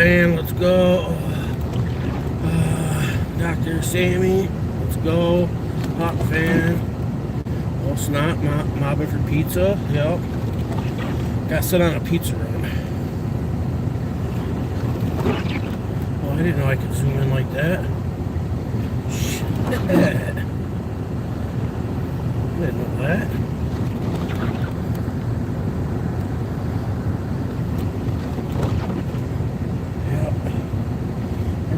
fan, let's go. Dr. Sammy, let's go. Hot fan. Oh, snot, mobbing for pizza. Yep. Got set on a pizza run. Oh, I didn't know I could zoom in like that. Shit. I didn't know that.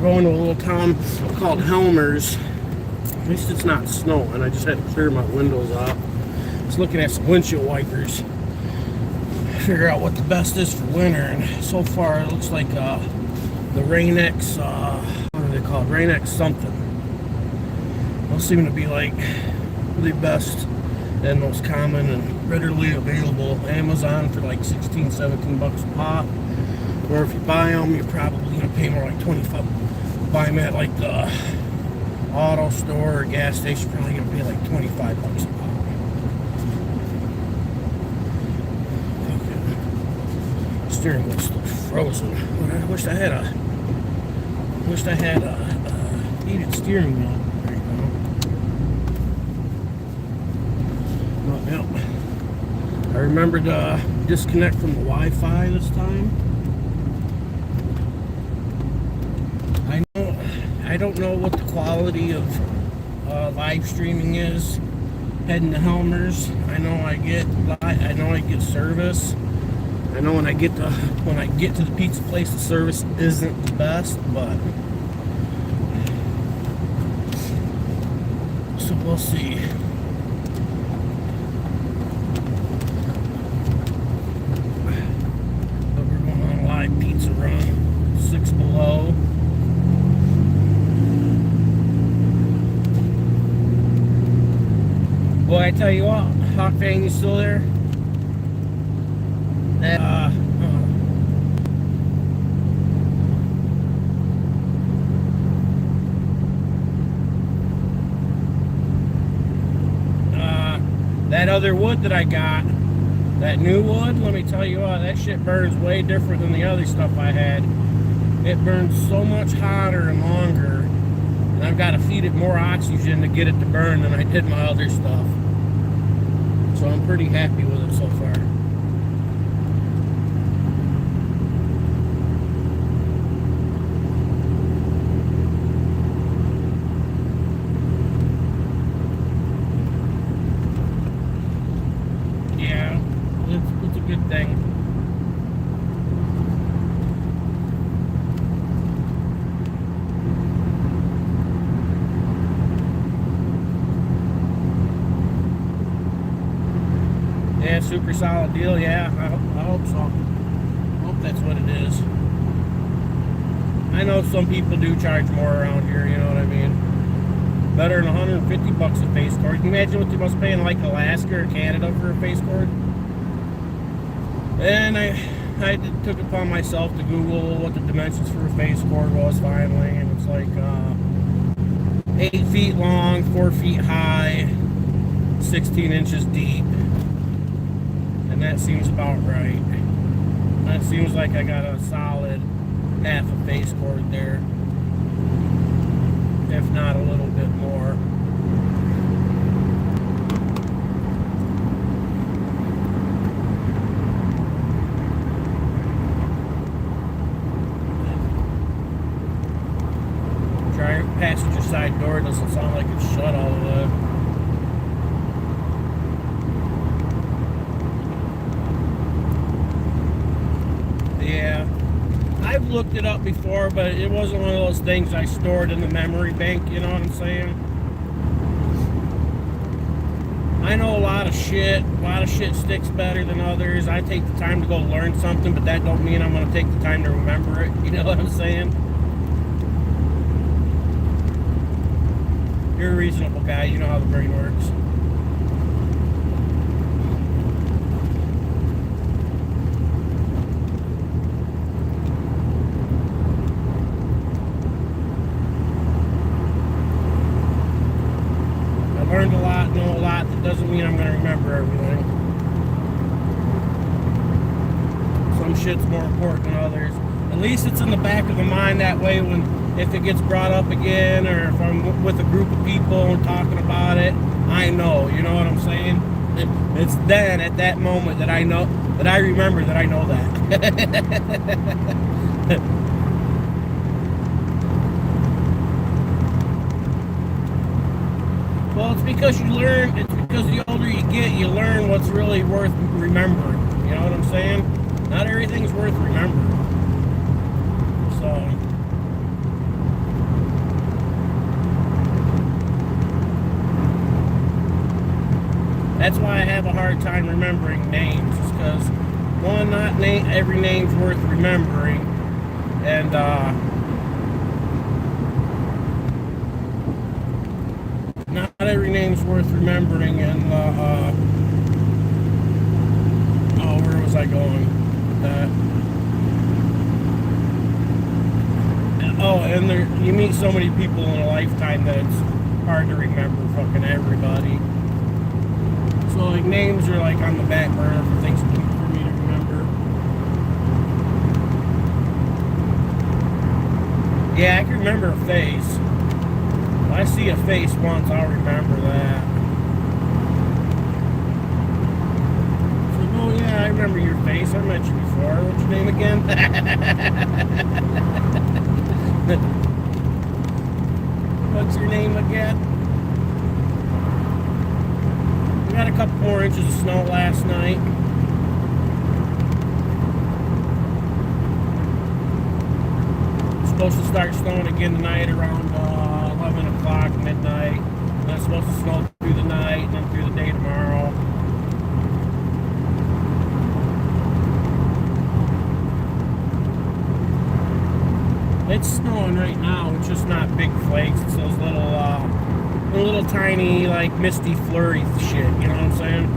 Going to a little town called Helmers. At least it's not snowing. I just had to clear my windows off. Just looking at some windshield wipers. Figure out what the best is for winter. And so far it looks like the Rain-X, what are they called? Rain-X something. Those seem to be like the best and most common and readily available. Amazon for like 16, 17 bucks a pop. Or if you buy them, you're probably going to pay more like 25. Buy them at like the auto store or gas station, you're probably going to pay like 25 bucks a pop. Okay. Steering wheel's still frozen. But I wish I had a heated steering wheel right now. But, yep. I remembered to disconnect from the Wi-Fi this time. I don't know what the quality of live streaming is heading to Helmers. I know I get service. I know when I get to the pizza place, the service isn't the best, but so we'll see. But we're going on a live pizza run, 6 below. Boy, I tell you what, Hawk Fang, you still there? That other wood that I got, that new wood, let me tell you what, that shit burns way different than the other stuff I had. It burns so much hotter and longer, and I've got to feed it more oxygen to get it to burn than I did my other stuff. So I'm pretty happy with it so far. Yeah, it's a good thing. Yeah, super solid deal. Yeah, I hope so. I hope that's what it is. I know some people do charge more around here, you know what I mean? Better than 150 bucks a face cord. Can you imagine what they must pay in like Alaska or Canada for a face cord? And I took it upon myself to Google what the dimensions for a face cord was finally, and it's like 8 feet long, 4 feet high, 16 inches deep. And that seems about right. That seems like I got a solid half a face cord there, if not a little bit more. Try passenger side door, doesn't sound like it's shut all the way. Yeah, I've looked it up before, but it wasn't one of those things I stored in the memory bank, you know what I'm saying? I know a lot of shit sticks better than others. I take the time to go learn something, but that don't mean I'm going to take the time to remember it, you know what I'm saying? You're a reasonable guy, you know how the brain works. Learned a lot, know a lot. That doesn't mean I'm going to remember everything. Some shit's more important than others. At least it's in the back of the mind that way when, if it gets brought up again, or if I'm with a group of people and talking about it, I know, you know what I'm saying? It's then, at that moment, that I know, that I remember that I know that. Well, it's because you learn, it's because the older you get, you learn what's really worth remembering. You know what I'm saying? Not everything's worth remembering. So, that's why I have a hard time remembering names. It's because, one, not every name's worth remembering, and not every name's worth remembering, and oh, where was I going? Oh, and you meet so many people in a lifetime that it's hard to remember fucking everybody. So like names are like on the back burner for things for me to remember. Yeah, I can remember a face. If I see a face once, I'll remember that. So, oh yeah, I remember your face. I met you before. What's your name again? What's your name again? We got a couple more inches of snow last night. It's supposed to start snowing again tonight around 11 o'clock, midnight. And it's supposed to snow through the night and then through the day tomorrow. It's snowing right now. It's just not big flakes. It's those little tiny, like, misty flurry shit. You know what I'm saying?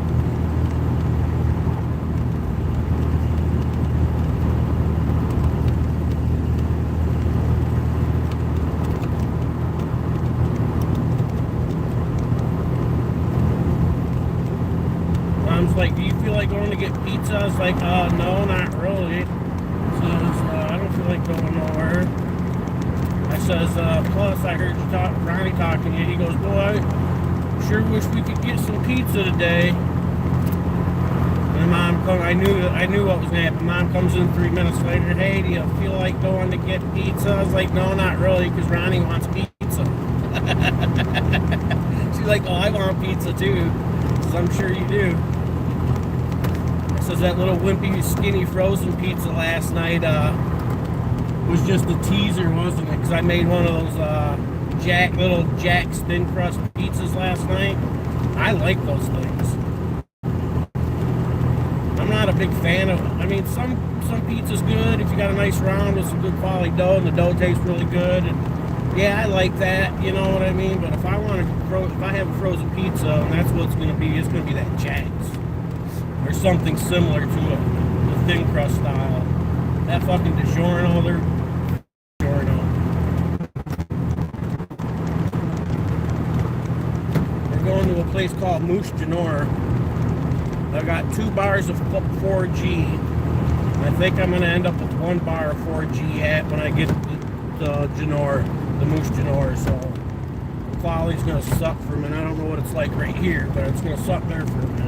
Mom's like, do you feel like going to get pizza? I was like, no, not really. So I don't feel like going nowhere. I says, plus I heard you Ronnie talking to you. He goes, boy, I sure wish we could get some pizza today. And Mom comes, I knew what was gonna happen. Mom comes in 3 minutes later. Hey, do you feel like going to get pizza? I was like, no, not really, because Ronnie wants pizza. She's like, oh, I want pizza too. Says, I'm sure you do. I says that little wimpy, skinny frozen pizza last night was just a teaser, wasn't it? Because I made one of those little Jack's thin crust pizzas last night. I like those things. I'm not a big fan of, I mean, some pizza's good if you got a nice round with some good quality dough and the dough tastes really good. And yeah, I like that, you know what I mean? But if I have a frozen pizza and that's what it's going to be, it's going to be that Jack's. Or something similar to it, the thin crust style. That fucking DiGiorno, they're going to a place called Moose Janor. I got 2 bars of 4G. I think I'm going to end up with 1 bar of 4G when I get the Janor, the Moose Janor. So the quality's going to suck for a minute. I don't know what it's like right here, but it's going to suck there for a minute.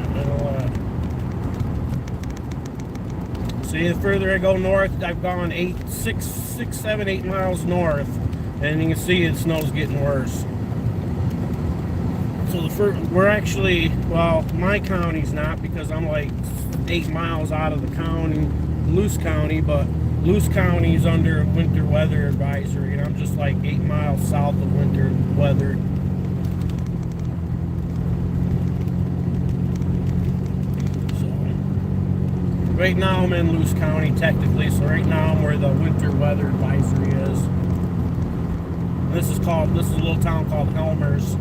See, the further I go north, I've gone 6, 7, 8 miles north, and you can see the snow's getting worse. So we're actually, well, my county's not, because I'm like 8 miles out of the county, Luce County, but Luce County is under winter weather advisory, and I'm just like 8 miles south of winter weather. Right now I'm in Luce County technically, so right now I'm where the winter weather advisory is. This is a little town called Helmers.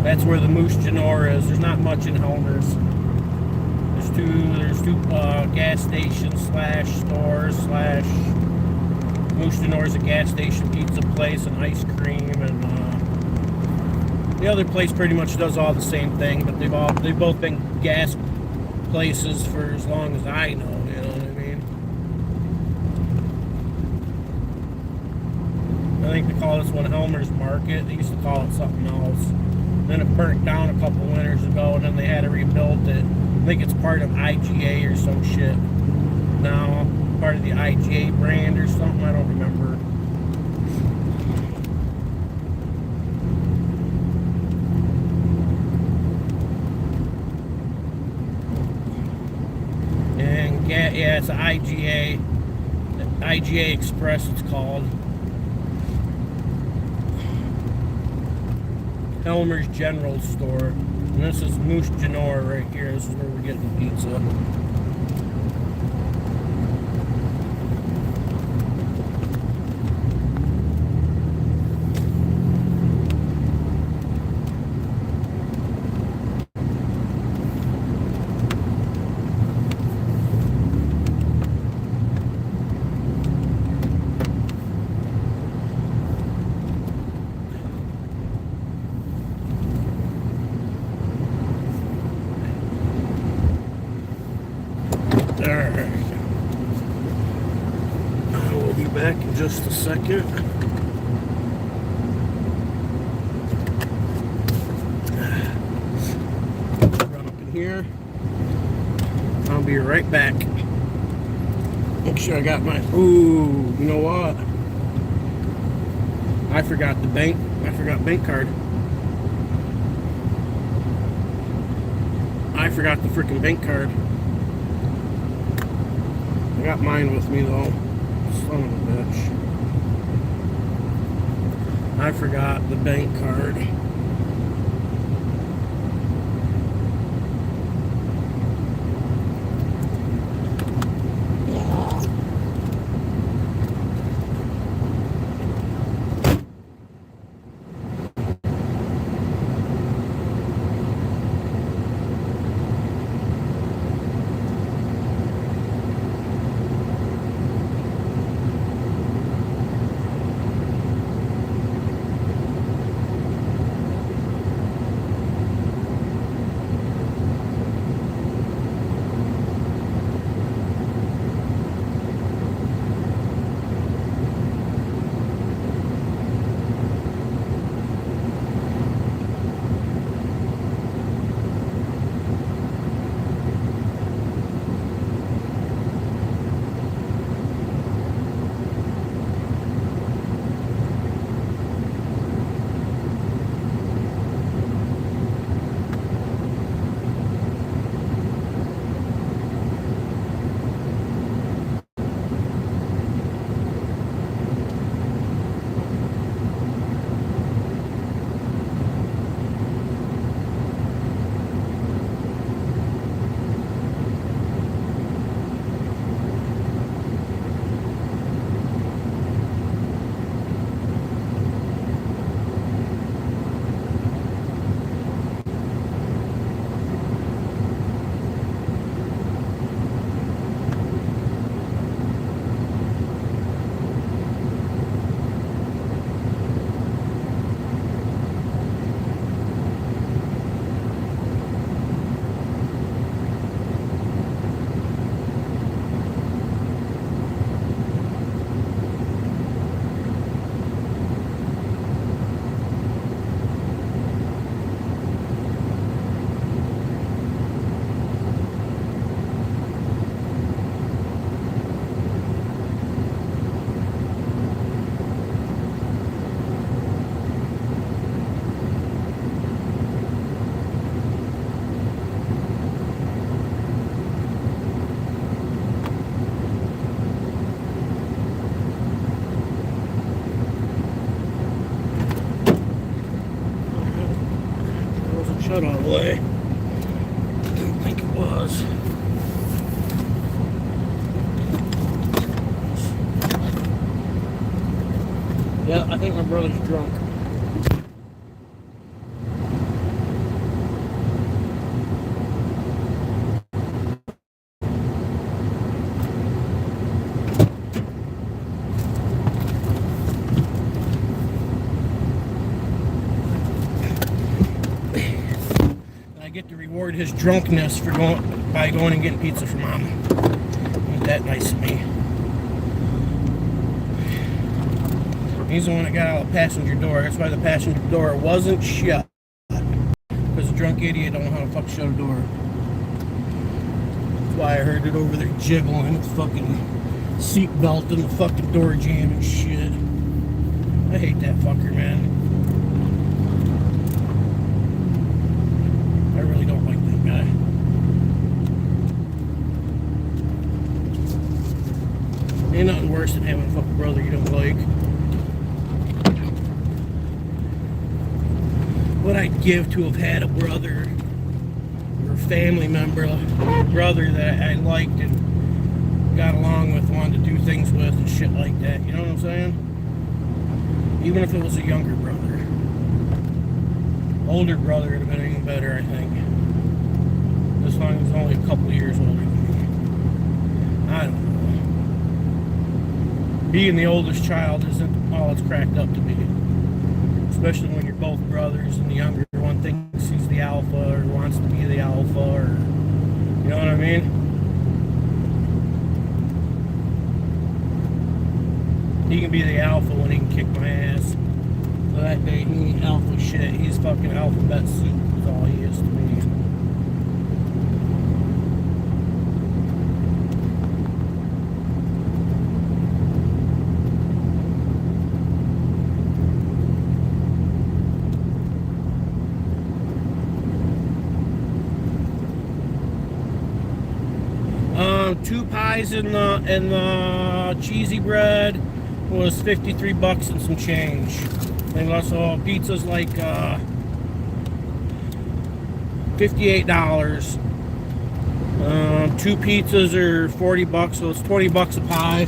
That's where the Moose Janor is. There's not much in Helmers. There's two gas stations / stores / Moose Janor is a gas station, pizza place, and ice cream, and the other place pretty much does all the same thing, but they've both been gas places for as long as I know, you know what I think they call this one Helmer's Market. They used to call it something else. Then it burnt down a couple winters ago, and then they had to rebuild it. I think it's part of IGA or some shit now. Part of the IGA brand or something. I don't remember. And yeah, it's an IGA Express it's called. Helmer's General Store. And this is Moose Genoa right here. This is where we're getting pizza. Alright. I will be back in just a second. Run up in here. I'll be right back. Make sure I got my... Ooh, you know what? I forgot bank card. I forgot the freaking bank card. I got mine with me though. Son of a bitch. I forgot the bank card. Shut all the way. Didn't think it was. Yeah, I think my brother's drunk. Get to reward his drunkenness for going and getting pizza for Mom. Ain't that nice of me? He's the one that got out of the passenger door. That's why the passenger door wasn't shut. Because a drunk idiot don't know how to fucking shut a door. That's why I heard it over there jiggling with the fucking seat belt and the fucking door jam and shit. I hate that fucker, man. I really don't like that guy. Ain't nothing worse than having a fucking brother you don't like. What I'd give to have had a brother or a family member, a brother that I liked and got along with, wanted to do things with and shit like that. You know what I'm saying? Even if it was a younger brother. Older brother would have been even better, I think. As long as he's only a couple years older than me. I don't know. Being the oldest child isn't all it's cracked up to be. Especially when you're both brothers and the younger one thinks he's the alpha or wants to be the alpha, or you know what I mean? He can be the alpha when he can kick my ass. So that day he ain't alpha shit. He's fucking alphabet soup is all he is to me. 2 pies and the cheesy bread was 53 bucks and some change. And also pizza's like $58. 2 pizzas are 40 bucks, so it's 20 bucks a pie.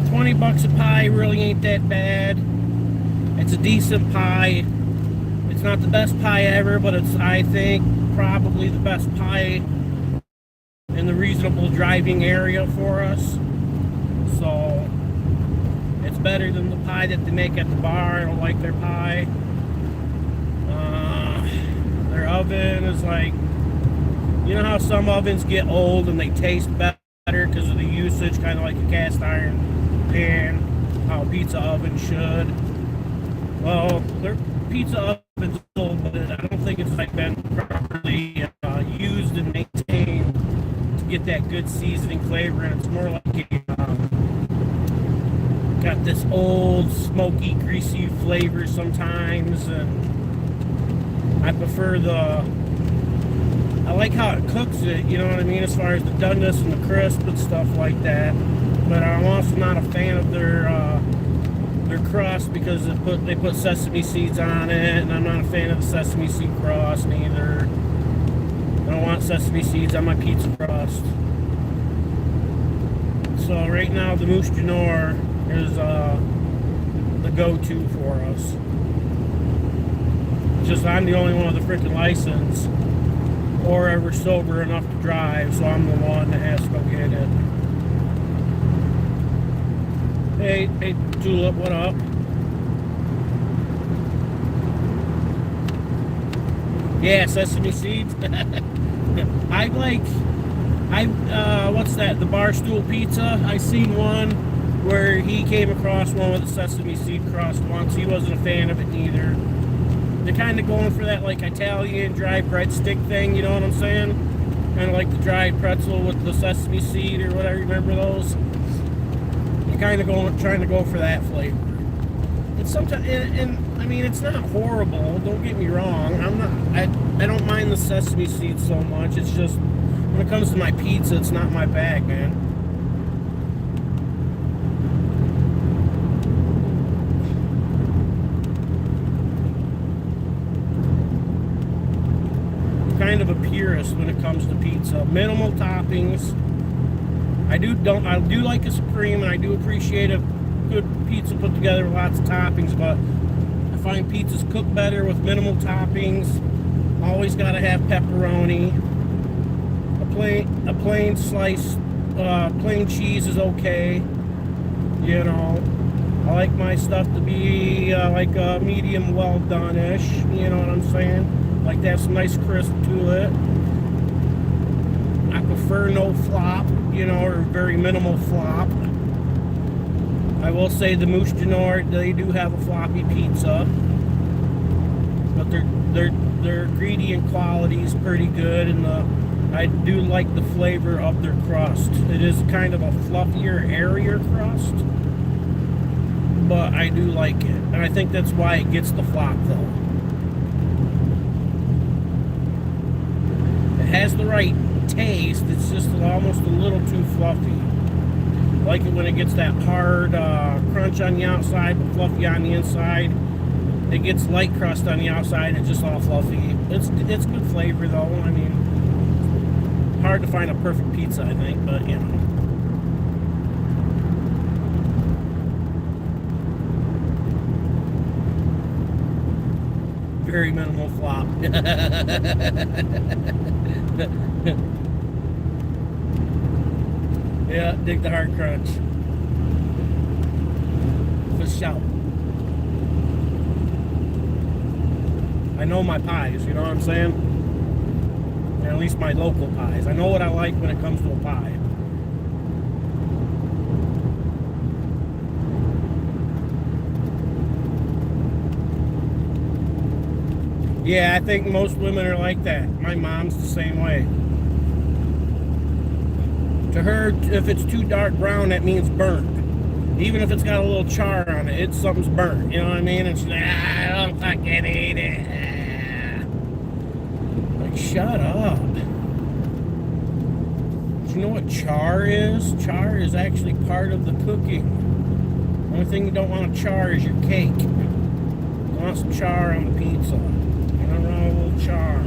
$20 a pie really ain't that bad. It's a decent pie. It's not the best pie ever, but it's, I think, probably the best pie in the reasonable driving area for us. So it's better than the pie that they make at the bar. I don't like their pie. Their oven is like, you know how some ovens get old and they taste better because of the usage, kind of like a cast iron pan, how a pizza oven should. Well, their pizza oven's old, but I don't think it's like been properly used and maintained to get that good seasoning flavor, and it's more like a, got this old, smoky, greasy flavor sometimes, and I prefer I like how it cooks it, you know what I mean, as far as the doneness and the crisp and stuff like that, but I'm also not a fan of their crust because they put sesame seeds on it, and I'm not a fan of the sesame seed crust neither. I don't want sesame seeds on my pizza crust. So right now the Mousse du Nord is the go-to for us. It's just I'm the only one with a freaking license or ever sober enough to drive, so I'm the one that has to go get it. Hey, Julep, what up? Yeah, sesame seeds. What's that? The Barstool Pizza. I seen one where he came across one with a sesame seed crust once. He wasn't a fan of it neither. They're kind of going for that like Italian dry breadstick thing, you know what I'm saying? Kind of like the dried pretzel with the sesame seed or whatever. Remember those? Kind of trying to go for that flavor. It's sometimes, and I mean, it's not horrible. Don't get me wrong. I don't mind the sesame seeds so much. It's just when it comes to my pizza, it's not my bag, man. I'm kind of a purist when it comes to pizza. Minimal toppings. I do like a Supreme, and I do appreciate a good pizza put together with lots of toppings, but I find pizzas cook better with minimal toppings. Always gotta have pepperoni. A plain slice, plain cheese is okay. You know, I like my stuff to be like a medium well done-ish. You know what I'm saying? Like to have some nice crisp to it. prefer no flop, you know, or very minimal flop. I will say the Moose Genord, they do have a floppy pizza, but their ingredient quality is pretty good, and I do like the flavor of their crust. It is kind of a fluffier, airier crust, but I do like it, and I think that's why it gets the flop though. It has the right taste, it's just almost a little too fluffy. I like it when it gets that hard crunch on the outside but fluffy on the inside. It gets light crust on the outside, it's just all fluffy. It's good flavor though. I mean, hard to find a perfect pizza, I think, but you know. Very minimal flop. Yeah, dig the hard crunch. For sure. I know my pies, you know what I'm saying? Or at least my local pies. I know what I like when it comes to a pie. Yeah, I think most women are like that. My mom's the same way. To her, if it's too dark brown, that means burnt. Even if it's got a little char on it, something's burnt. You know what I mean? And she's like, I don't fucking eat it. Like, shut up. Do you know what char is? Char is actually part of the cooking. The only thing you don't want to char is your cake. You want some char on the pizza. You don't want a little char.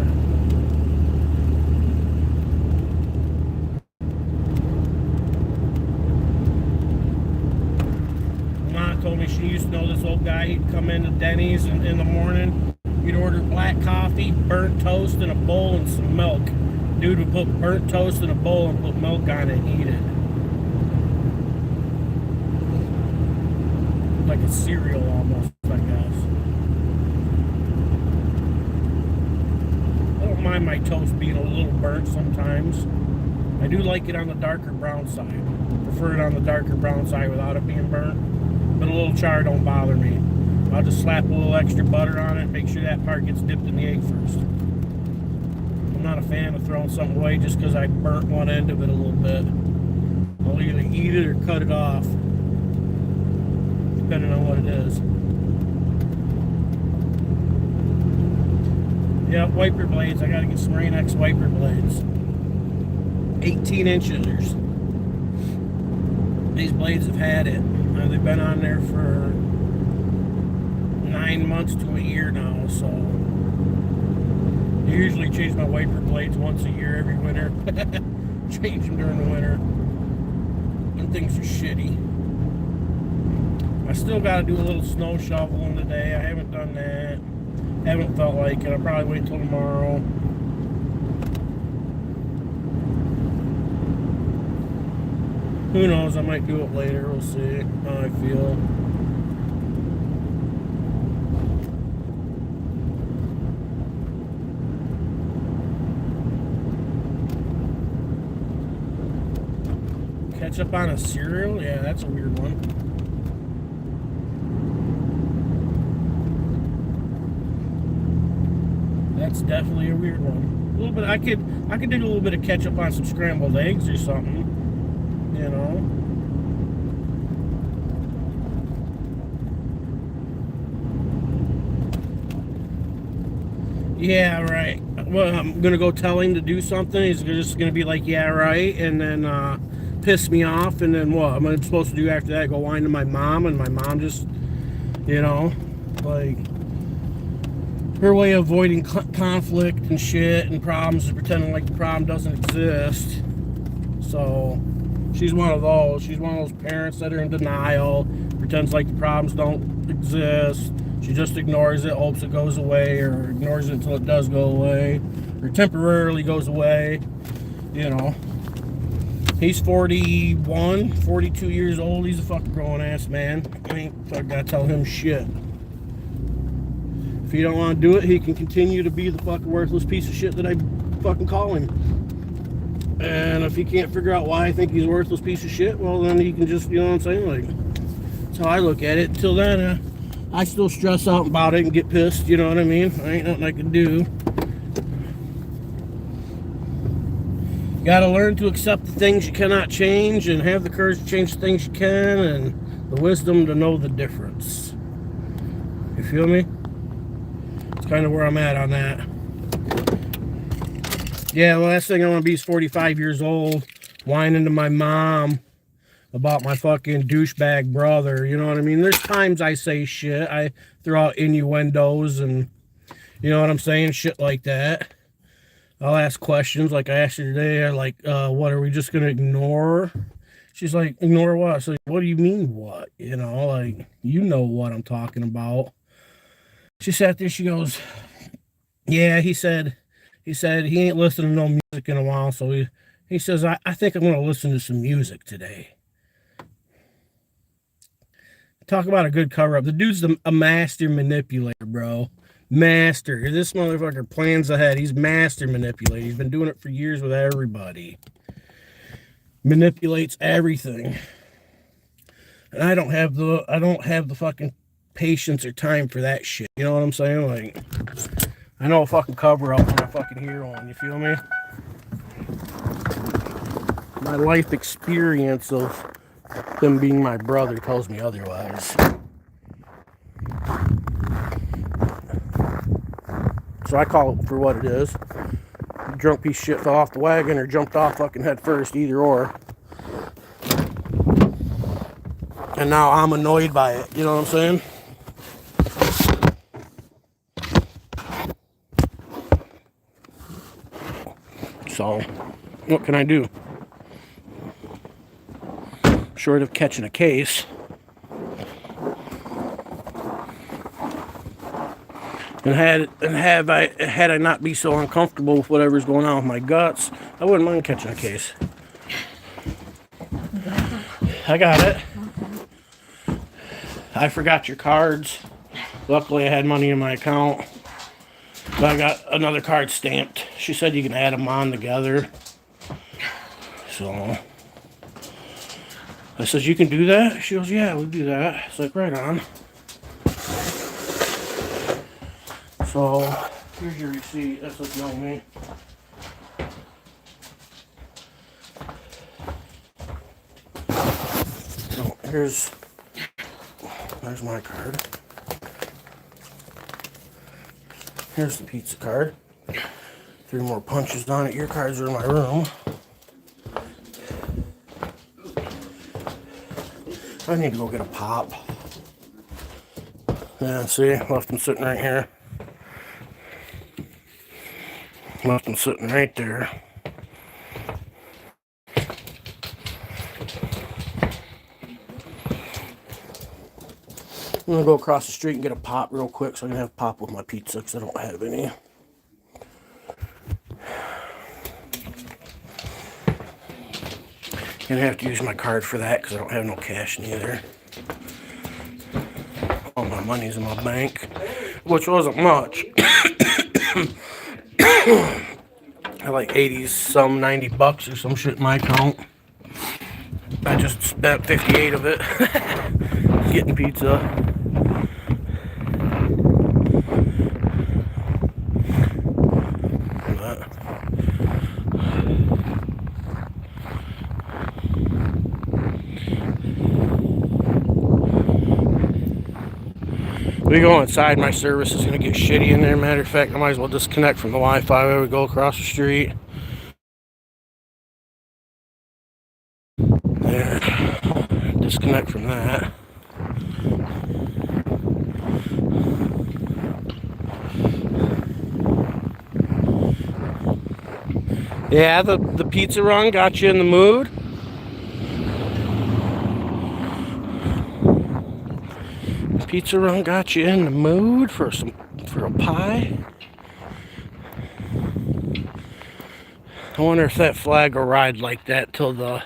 Told me she used to know this old guy. He'd come into Denny's in the morning. He'd order black coffee, burnt toast, and a bowl and some milk. Dude would put burnt toast in a bowl and put milk on it and eat it. Like a cereal almost, I guess. I don't mind my toast being a little burnt sometimes. I do like it on the darker brown side. Prefer it on the darker brown side without it being burnt. But a little char don't bother me. I'll just slap a little extra butter on it, make sure that part gets dipped in the egg first. I'm not a fan of throwing something away just because I burnt one end of it a little bit. I'll either eat it or cut it off, depending on what it is. Yeah, wiper blades. I gotta get some Rain-X wiper blades. 18 inches. These blades have had it. They've been on there for 9 months to a year now, so I usually change my wiper blades once a year every winter. Change them during the winter when things are shitty. I still got to do a little snow shoveling today. I haven't done that. Haven't felt like it. I'll probably wait till tomorrow. Who knows, I might do it later, we'll see how I feel. Ketchup on a cereal? Yeah, that's a weird one. That's definitely a weird one. A little bit, I could dig a little bit of ketchup on some scrambled eggs or something. You know, yeah, right. Well, I'm gonna go tell him to do something. He's just gonna be like, yeah, right, and then piss me off. And then what am I supposed to do after that? Go whine to my mom, and my mom just, you know, like her way of avoiding conflict and shit and problems is pretending like the problem doesn't exist. So. She's one of those. She's one of those parents that are in denial, pretends like the problems don't exist. She just ignores it, hopes it goes away, or ignores it until it does go away, or temporarily goes away. You know. He's 41, 42 years old. He's a fucking grown ass man. I ain't gotta tell him shit. If he don't want to do it, he can continue to be the fucking worthless piece of shit that I fucking call him. And if he can't figure out why I think he's a worthless piece of shit, well, then he can just, you know what I'm saying? Like, that's how I look at it. Until then, I still stress out about it and get pissed, you know what I mean? I ain't nothing I can do. Gotta learn to accept the things you cannot change and have the courage to change the things you can and the wisdom to know the difference. You feel me? It's kind of where I'm at on that. Yeah, the last thing I want to be is 45 years old, whining to my mom about my fucking douchebag brother. You know what I mean? There's times I say shit. I throw out innuendos and, you know what I'm saying? Shit like that. I'll ask questions like I asked her today. Like, what, are we just going to ignore? She's like, ignore what? So, what do you mean what? You know, like, you know what I'm talking about. She sat there, she goes, yeah, he said he ain't listening to no music in a while, so he says, I think I'm going to listen to some music today. Talk about a good cover-up. The dude's a master manipulator, bro. Master. This motherfucker plans ahead. He's master manipulator. He's been doing it for years with everybody. Manipulates everything. And I don't have the fucking patience or time for that shit. You know what I'm saying? Like, I know a fucking cover-up when I fucking hear one. You feel me? My life experience of him being my brother tells me otherwise. So I call it for what it is. Drunk piece of shit fell off the wagon or jumped off fucking head first, either or. And now I'm annoyed by it, you know what I'm saying? So, what can I do? Short of catching a case. And had I not be so uncomfortable with whatever's going on with my guts, I wouldn't mind catching a case. I got it. I forgot your cards. Luckily, I had money in my account. But I got another card stamped. She said you can add them on together. So I said, you can do that? She goes, yeah, we'll do that. It's like, right on. So, here's your receipt. That's what you owe me. So, there's my card. Here's the pizza card. 3 more punches on it. Your cards are in my room. I need to go get a pop. Yeah, see, left them sitting right here. Left them sitting right there. I'm gonna go across the street and get a pop real quick so I can have pop with my pizza because I don't have any. Gonna have to use my card for that because I don't have no cash neither. All my money's in my bank, which wasn't much. I like 80 some 90 bucks or some shit in my account. I just spent 58 of it getting pizza. We go inside, my service is going to get shitty in there. Matter of fact, I might as well disconnect from the Wi-Fi while we go across the street. There. Disconnect from that. Yeah, the pizza run got you in the mood. Pizza run got you in the mood for a pie. I wonder if that flag will ride like that till if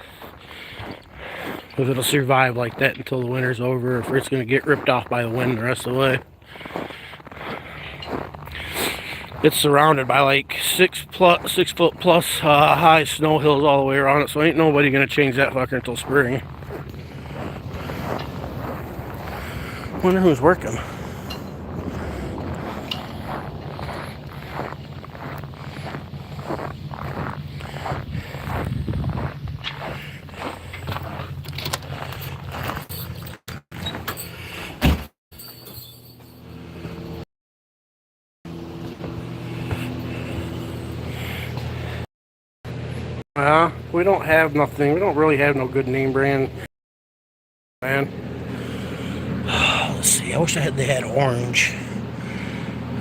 it'll survive like that until the winter's over, or if it's gonna get ripped off by the wind the rest of the way. It's surrounded by like 6 foot plus high snow hills all the way around it, so ain't nobody gonna change that fucker until spring. Wonder who's working. We don't have nothing. We don't really have no good name brand, man. Let's see. I wish they had orange.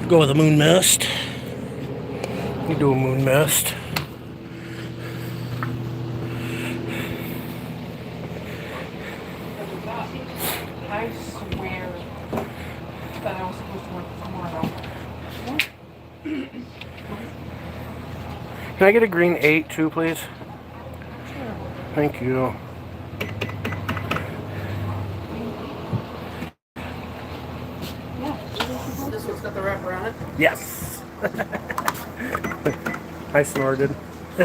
Go with a moon mist. You do a moon mist. I swear that I was supposed to work tomorrow. Can I get a green 8 too, please? Sure. Thank you. Yeah. This one's got the wrapper on it? Yes. I snorted. I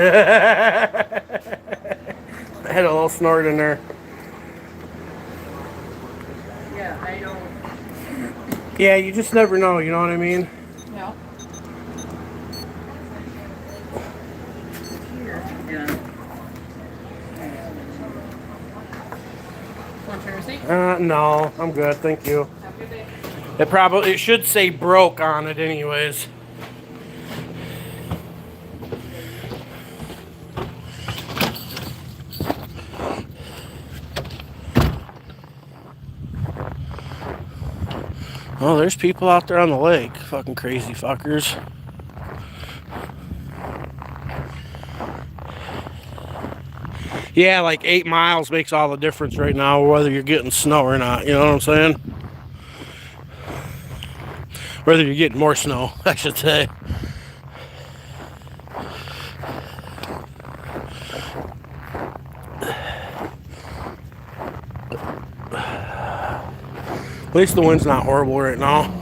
had a little snort in there. Yeah, I don't. Yeah, you just never know, you know what I mean? Yeah. Want your receipt? No, I'm good, thank you. Have a good day. It should say broke on it anyways. Oh, there's people out there on the lake. Fucking crazy fuckers. Yeah, like 8 miles makes all the difference right now, whether you're getting snow or not. You know what I'm saying? Whether you're getting more snow, I should say. At least the wind's not horrible right now.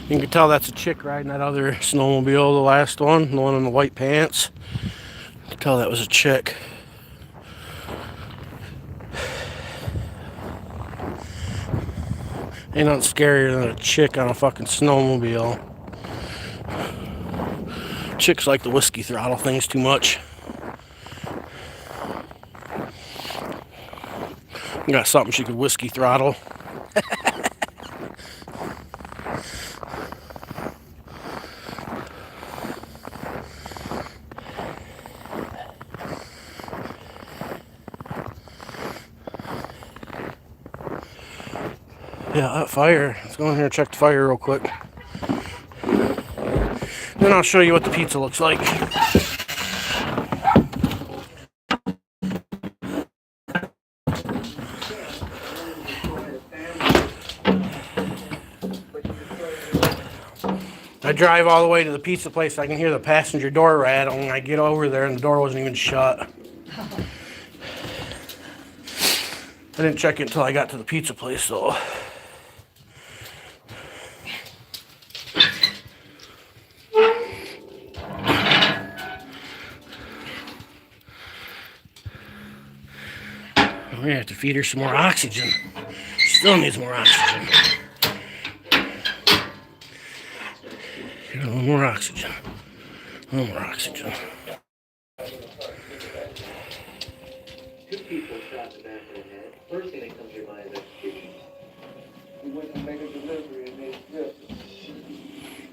You can tell that's a chick riding that other snowmobile, the last one, the one in the white pants. You can tell that was a chick. Ain't nothing scarier than a chick on a fucking snowmobile. Chicks like the whiskey throttle things too much. Got something she could whiskey throttle. Yeah, that fire. Let's go in here and check the fire real quick. Then I'll show you what the pizza looks like. I drive all the way to the pizza place. I can hear the passenger door rattle, and I get over there, and the door wasn't even shut. I didn't check it until I got to the pizza place, so. We're gonna have to feed her some more oxygen. Still needs more oxygen. A little more oxygen. A little more oxygen. Two people shot in the back of the head. First thing that comes to your mind is execution. We went to make a delivery and they flipped.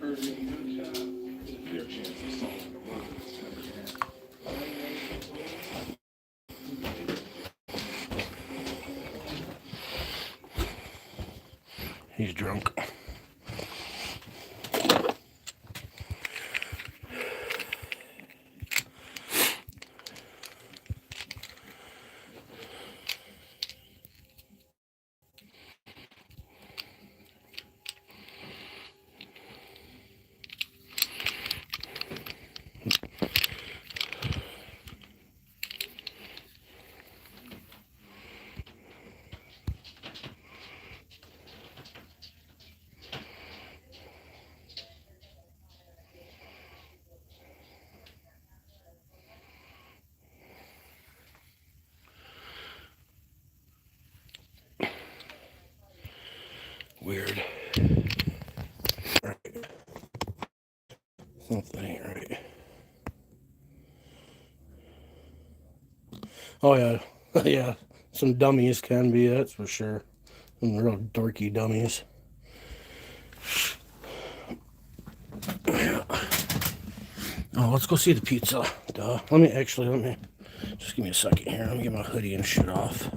Heard me gunshot. There's a fair chance of solving the murder this time again. He's drunk. Weird. Right. Something ain't right. Oh yeah, yeah. Some dummies can be, that's for sure. Some real dorky dummies. Oh, let's go see the pizza. Duh. Let me just give me a second here. Let me get my hoodie and shit off.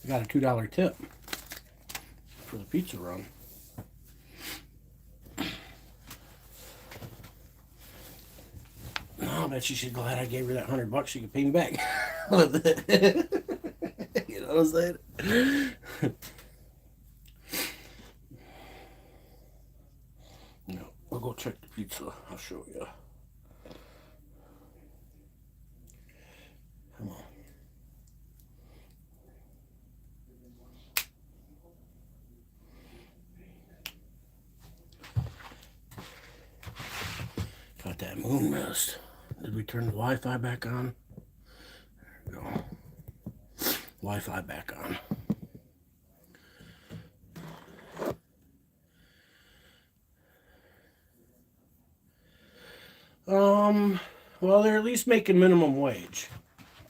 I got a $2 tip for the pizza run. Oh, I bet she's glad I gave her that $100 she could pay me back. You know what I'm saying? No, we'll go check the pizza. I'll show you. Come on. Got that moon mist. Did we turn the Wi-Fi back on? There we go. Wi-Fi back on. Well, they're at least making minimum wage.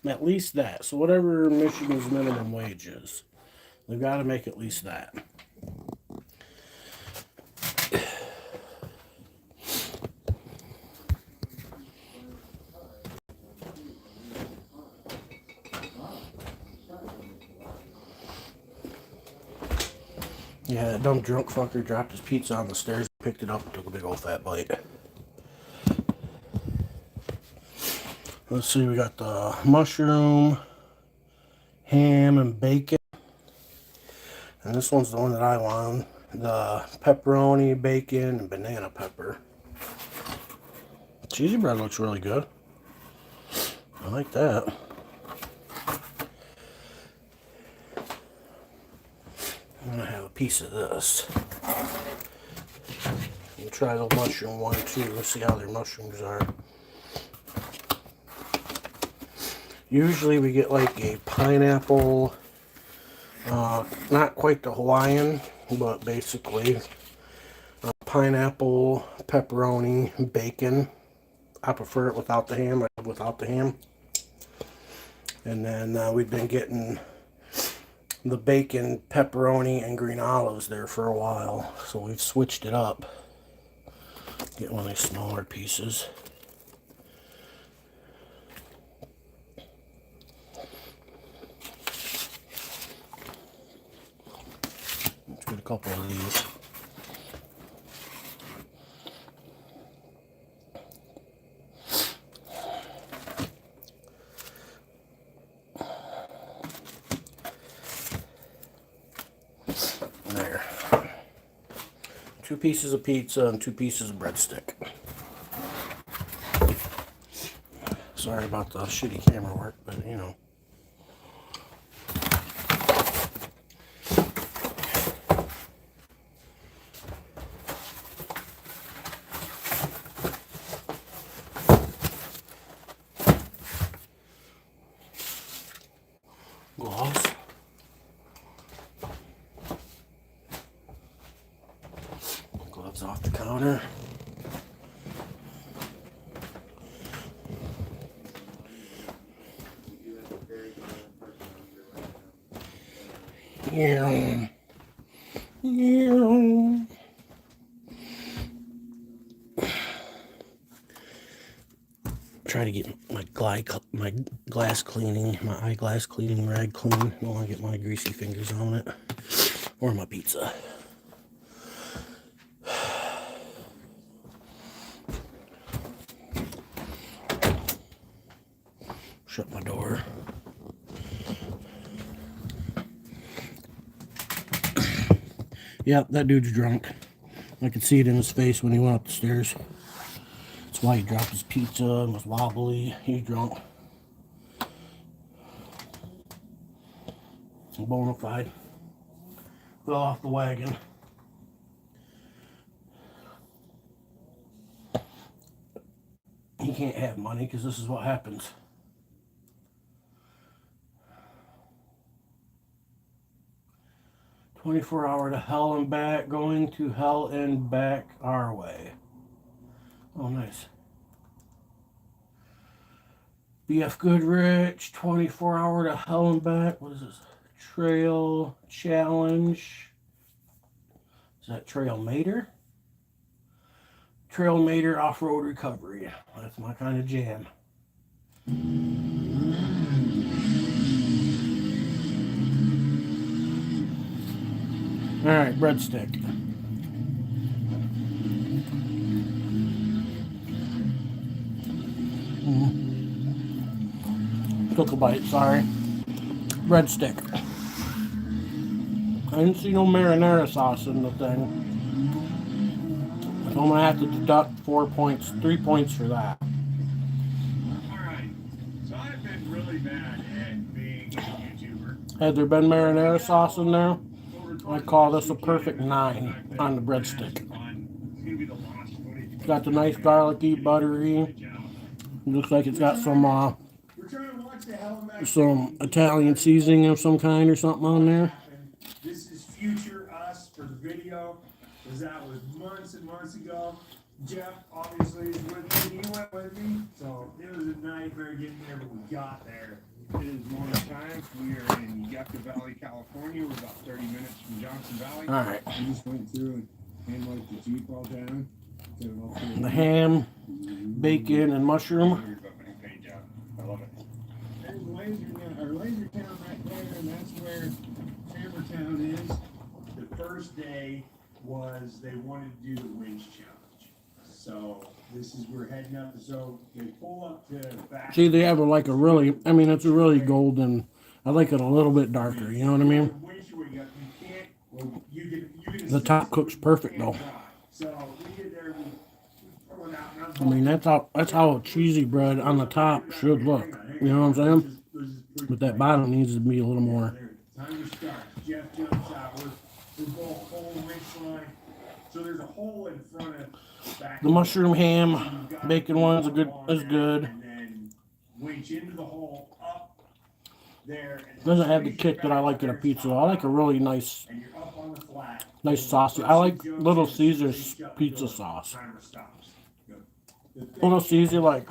At least that. So whatever Michigan's minimum wage is, they've got to make at least that. Yeah, that dumb drunk fucker dropped his pizza on the stairs, picked it up, and took a big old fat bite. Let's see, we got the mushroom, ham, and bacon. And this one's the one that I want. The pepperoni, bacon, and banana pepper. Cheesy bread looks really good. I like that. I'm gonna have a piece of this. We'll try the mushroom one too. Let's see how their mushrooms are. Usually we get like a pineapple, not quite the Hawaiian, but basically pineapple, pepperoni, bacon. I prefer it without the ham. And then we've been getting the bacon, pepperoni, and green olives there for a while. So we've switched it up. Get one of these smaller pieces. Let's get a couple of these. There. 2 pieces of pizza and 2 pieces of breadstick. Sorry about the shitty camera work, but you know. Gloves. Gloves off the counter. Yeah. Yeah. Try to get my glass cleaning, my eyeglass cleaning rag clean. I don't want to get my greasy fingers on it. Or my pizza. Shut my door. Yep, that dude's drunk. I could see it in his face when he went up the stairs. That's why he dropped his pizza and was wobbly. He's drunk. Bonafide. Fell off the wagon. can't have money because this is what happens. "24-hour to hell and back, going to hell and back our way." Oh, nice. BF Goodrich, 24-hour to hell and back. What is this? Trail Challenge. Is that Trail Mater? Trail Mater Off-Road Recovery. That's my kind of jam. Alright, breadstick. Took a bite, sorry. Breadstick. I didn't see no marinara sauce in the thing. So I'm gonna have to deduct 4 points, 3 points for that. Alright, so I've been really bad at being a YouTuber. Had there been marinara sauce in there, I'd call this a perfect 9 on the breadstick. It's got the nice garlicky, buttery. Looks like it's got some Italian seasoning of some kind or something on there. This is future us for the video, because that was months and months ago. Jeff obviously is with me, he went with me, so it was a nightmare getting there, but we got there. It is morning time. We are in Yucca Valley, California. We're about 30 minutes from Johnson Valley. All right. We just went through and like the Jeep all down. The ham, bacon, and mushroom. I love it. There's laser town right there, and that's where Hammer Town is. The first day was they wanted to do the winch challenge. So this is we're heading up. So they pull up to back. See, they have like a really, I mean, it's a really golden. I like it a little bit darker. You know what I mean? The top cooks perfect though. So we get there. I mean, that's how cheesy bread on the top should look. You know what I'm saying? But that bottom needs to be a little more. Time to start. Jeff jumps out. We're both whole winch line. So there's a hole in front of back. The mushroom ham, bacon one's is good. And then winch into the hole up there. Doesn't have the kick that I like in a pizza. I like a really nice sauce. I like Little Caesar's pizza sauce. Little Caesar, like,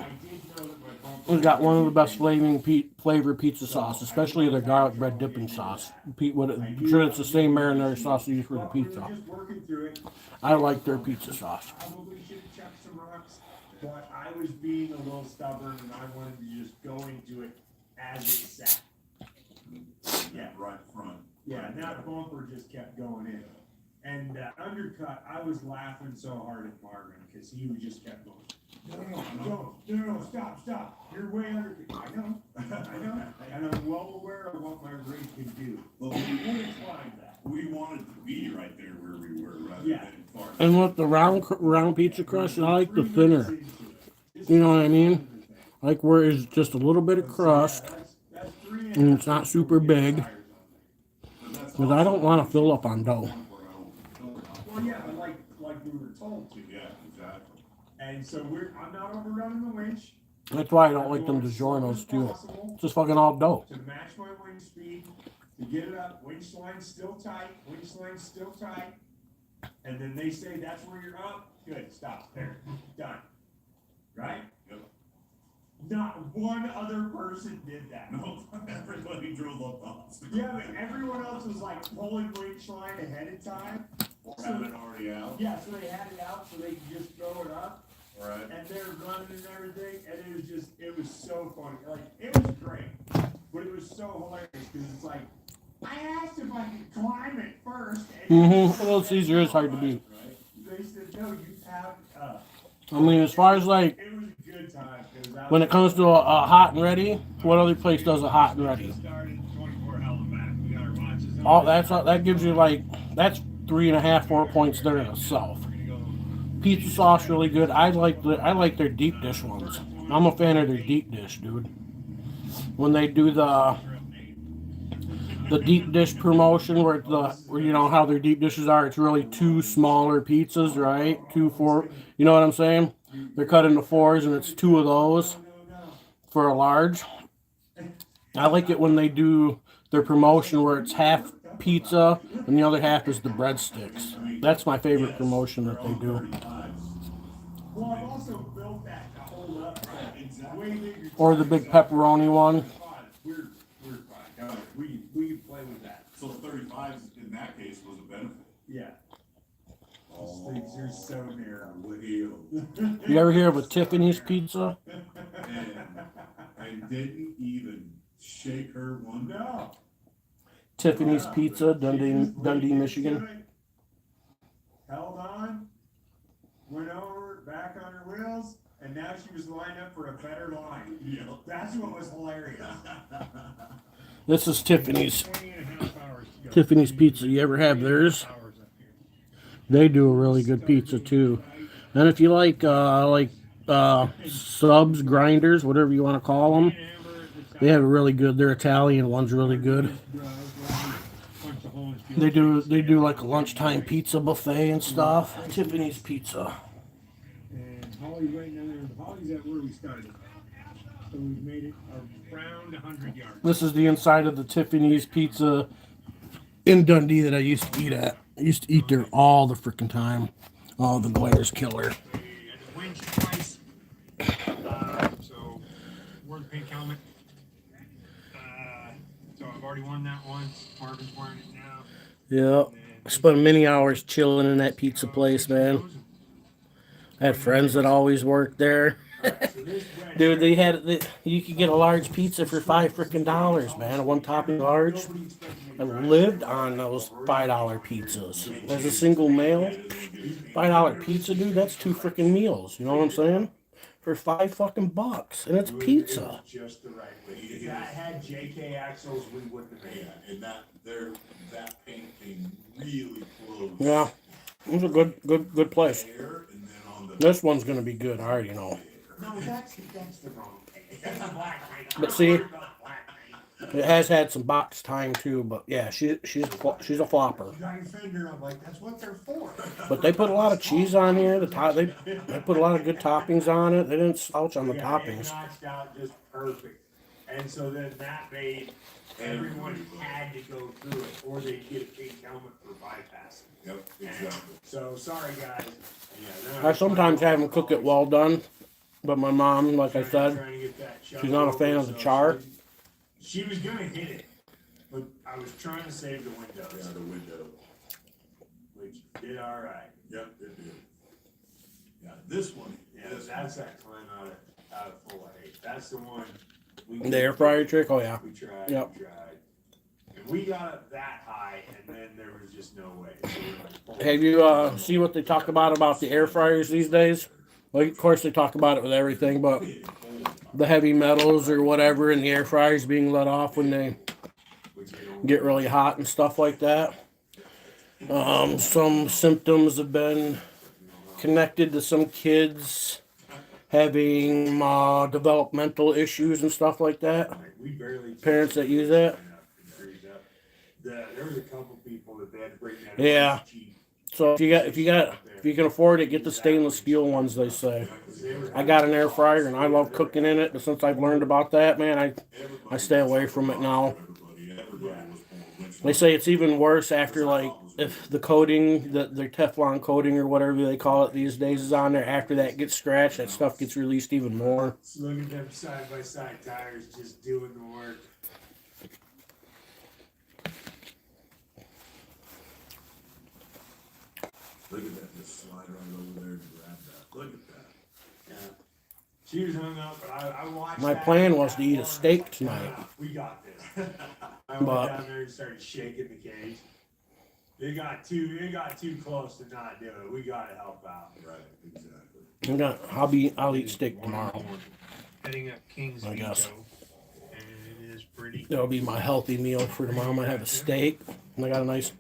it's got one of the best flavor pizza sauce, especially their garlic bread dipping sauce. I'm sure it's the same marinara sauce you use for the pizza. I like their pizza sauce. Probably should have chucked some rocks, but I was being a little stubborn and I wanted to just go into it as it sat. Yeah, right front. Yeah, and that bumper just kept going in. And undercut, I was laughing so hard at Marvin because he just kept going. No, stop. You're way under. I know. And I'm well aware of what my rig can do. Well, we wanted to be right there where we were, rather than far. And with the round pizza crust, I like the thinner. You know what I mean? I like where it's just a little bit of crust, and it's not super big. Because I don't want to fill up on dough. Well, yeah, but like we were told to. Yeah, exactly. And so I'm not overrunning the winch. That's why I don't like them DiGiorno's too. It's just fucking all dough. To match my winch speed, to get it up, winch line's still tight, and then they say that's where you're up. Good, stop there, done. Right? Yep. Not one other person did that. No, everybody drove up us. Yeah, but everyone else was like pulling winch line ahead of time. Or had it already out. Yeah, so they had it out so they could just throw it up. Right. And they're running and everything, and it was so funny. Like, it was great, but it was so hilarious because it's like, I asked if I could climb it first. Little Caesar is hard to beat. They said, no, you have. I mean, as far as like, It was a good time. when it comes to a hot and ready, what other place does a hot and ready? Oh, that gives you like, that's 3.5, 4 points there in itself. Pizza sauce really good. I like their deep dish ones. I'm a fan of their deep dish, dude. When they do the deep dish promotion, where you know how their deep dishes are, it's really 2 smaller pizzas, right? 2, 4. You know what I'm saying? They're cut into fours, and it's 2 of those for a large. I like it when they do their promotion where it's half pizza and the other half is the breadsticks. That's my favorite promotion that they do. Well, I've also built that to hold up. Way bigger. Or the big pepperoni one. We're fine. We play with that. So 35 in that case was a benefit. Yeah. These things are so narrow. You ever hear of a Tiffany's pizza? And didn't even shake her one. No. Tiffany's Pizza, Dundee, Michigan. Held on, went over, back on her wheels, and now she was lined up for a better line. Yeah. That's what was hilarious. This is Tiffany's. 20.5 hours to go. Tiffany's Pizza. You ever have theirs? Hours up here. They do a really good pizza too. And if you like subs, grinders, whatever you want to call them, they have a really good. Their Italian one's really good. They do like a lunchtime pizza buffet and stuff. Tiffany's Pizza. And Holly's right now there. Holly's at where we started. So we've made it around 100 yards. This is the inside of the Tiffany's Pizza in Dundee that I used to eat at. I used to eat there all the freaking time. Oh, the glare's killer. I had to winch it twice. So, wore the pink helmet. So I've already won that once. Marvin's wearing it now. Yeah. I spent many hours chilling in that pizza place, man. I had friends that always worked there. Dude, you could get a large pizza for $5 man. A one topping large. I lived on those $5 pizzas. As a single male, $5 pizza, dude, that's 2 freaking meals. You know what I'm saying? For $5 and it's pizza. Just the right way. If that had JK axles, we wouldn't have made it. And that paint came really close. Yeah, it was a good place. There, and then on the This one's gonna be good. I already know. No, that's the wrong paint. That's the black paint. But see, it has had some box time too. But yeah, she's a flopper. You got your finger. I'm like, that's what they're for. But they put a lot of cheese on here. They put a lot of good toppings on it. They didn't slouch on the Yeah, toppings. it notched out just perfect. And so then that made everyone had to go through it, or they'd get a pink helmet for bypassing. Yep, exactly. So sorry guys. I sometimes have them cook it well done, but my mom, like I said, she's not a fan of the char. She was gonna hit it, but I was trying to save the windows, Yeah, the window. which did all right. Yep, it did. Yeah, this one. Yeah, that's that climb out of full of hate. That's the one. The air fryer trick. Oh yeah. We tried. Yep. We tried. And we got up that high, and then there was just no way. So we were like, Have you see what they talk about the air fryers these days? Well, of course they talk about it with everything, but the heavy metals or whatever in the air fryers being let off when they get really hot and stuff like that. Some symptoms have been connected to some kids having developmental issues and stuff like that. we barely Parents that use that. There was a couple people that they had to bring that. Yeah. So if you can afford it, get the stainless steel ones. They say. I got an air fryer and I love cooking in it, but since I've learned about that, man, I stay away from it now. They say it's even worse after, like, if the coating, the Teflon coating or whatever they call it these days is on there. After that gets scratched, that stuff gets released even more. Look at them side by side tires just doing the work. Look at that, just slide right over there and grab that. Look at that. Yeah. She was hung up, but I watched. My that plan and was to eat a steak tonight. Yeah, we got this. I went But- down there and started shaking the cage. It got too close to not do it. We gotta help out. Right, exactly. I'll eat steak tomorrow. Heading up King's I guess. Vico, and it is pretty. That'll be my healthy meal for tomorrow. I'm gonna have a steak. And I got a nice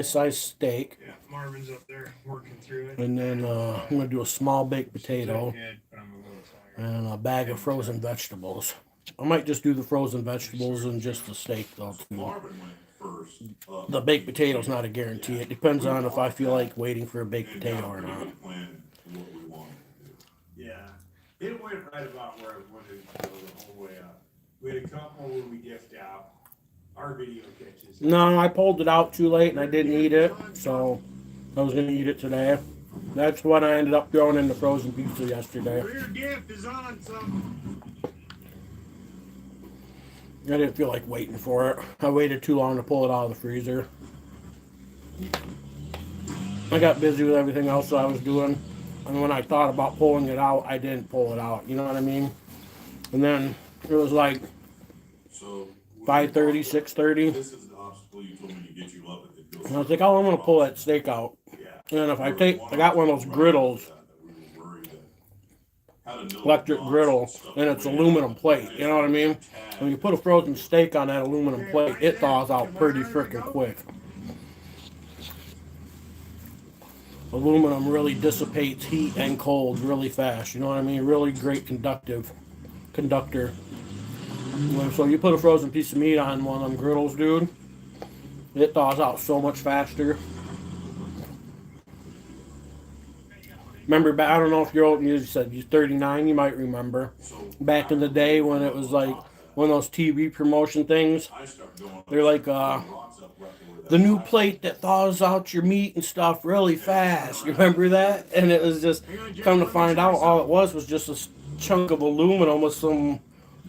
sized steak, Yeah, Marvin's up there working through it. and then I'm gonna do a small baked potato Good, but I'm a little tired. and a bag of frozen vegetables. I might just do the frozen vegetables and just the steak though too. Marvin went first. The baked potato's not a guarantee. It depends on if I feel like waiting for a baked potato or not. Plan what we wanted to do. right about where I wanted to go the whole way up. We had a couple where we gift out our video catches. No, I pulled it out too late and I didn't eat it, so I was gonna eat it today. That's what I ended up throwing in the frozen pizza yesterday. Your gift is on something. I didn't feel like waiting for it. I waited too long to pull it out of the freezer. I got busy with everything else that I was doing. And when I thought about pulling it out, I didn't pull it out. You know what I mean? And then it was like So 5:30, 6:30. This is the obstacle you told me to get you up at the And I was like, oh, I'm going to pull that steak out. And if I got one of those griddles, electric griddle, and it's aluminum plate. You know what I mean? When you put a frozen steak on that aluminum plate, it thaws out pretty freaking quick. Aluminum really dissipates heat and cold really fast. You know what I mean? Really great conductor. So you put a frozen piece of meat on one of them griddles, dude, it thaws out so much faster. Remember, I don't know if you're old and you said you're 39, you might remember. Back in the day when it was like one of those TV promotion things, they're like, the new plate that thaws out your meat and stuff really fast. You remember that? And it was just, come to find out, all it was just a chunk of aluminum with some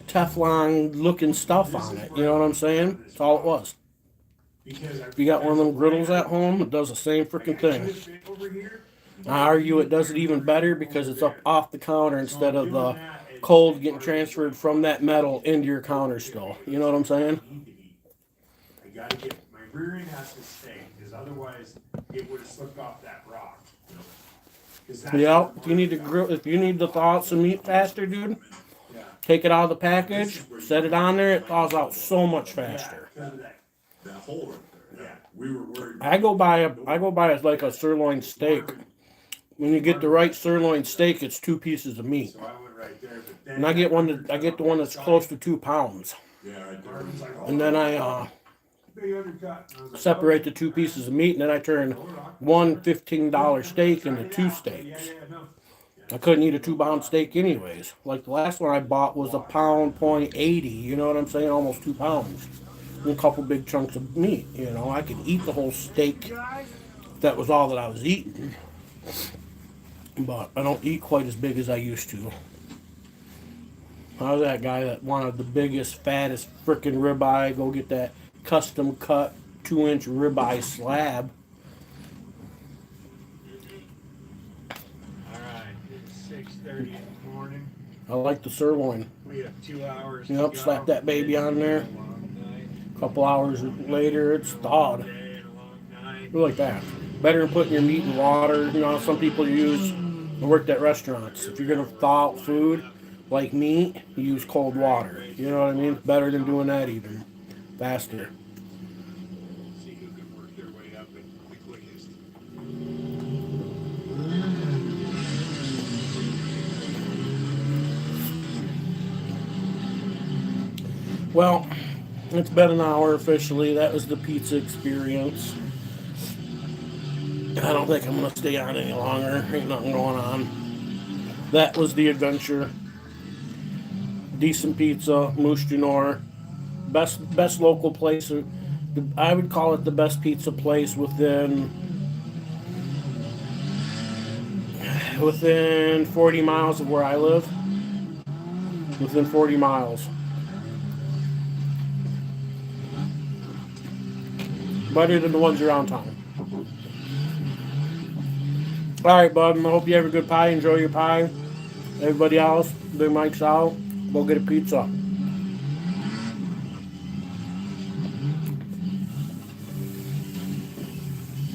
Teflon looking stuff on it. You know what I'm saying? That's all it was. If you got one of them griddles at home, it does the same freaking thing. I argue it does it even better because it's up off the counter instead of the cold getting transferred from that metal into your counter still. You know what I'm saying? I gotta get my rear end has to stay because otherwise it would have slipped off that rock. Yeah, if you need to grill, if you need to thaw out some meat faster, dude, take it out of the package, set it on there, it thaws out so much faster. That hole right there. Yeah. We were worried. I go by like a sirloin steak. When you get the right sirloin steak, it's 2 pieces of meat. So I went right there, but then And I get the one that's close to 2 pounds. Yeah, right there. And then I big undercut. And I was like, separate the 2 pieces of meat, and then I turn one $15 steak into 2 steaks. yeah, no. I couldn't eat a 2-pound steak anyways. Like the last one I bought was a pound .80, you know what I'm saying? Almost 2 pounds. And a couple big chunks of meat, you know. I could eat the whole steak if that was all that I was eating. But I don't eat quite as big as I used to. I was that guy that wanted the biggest, fattest freaking ribeye. Go get that custom cut 2-inch ribeye slab. Alright, it's 6:30 in the morning. I like the sirloin. We have 2 hours. Yep, slap that baby on there. A couple hours later, it's thawed. I like that. Better than putting your meat in water. You know, some people use, I worked at restaurants. If you're going to thaw out food, like meat, you use cold water. You know what I mean? It's better than doing that even. Faster. See who can work their way up the quickest. Well, it's been an hour officially. That was the pizza experience. I don't think I'm going to stay on any longer. Ain't nothing going on. That was the adventure. Decent pizza, Moose du Nord. Best local place. I would call it the best pizza place within 40 miles of where I live. Within 40 miles. Better than the ones around town. Alright, bud. I hope you have a good pie. Enjoy your pie. Everybody else, Big Mike's out. Go get a pizza.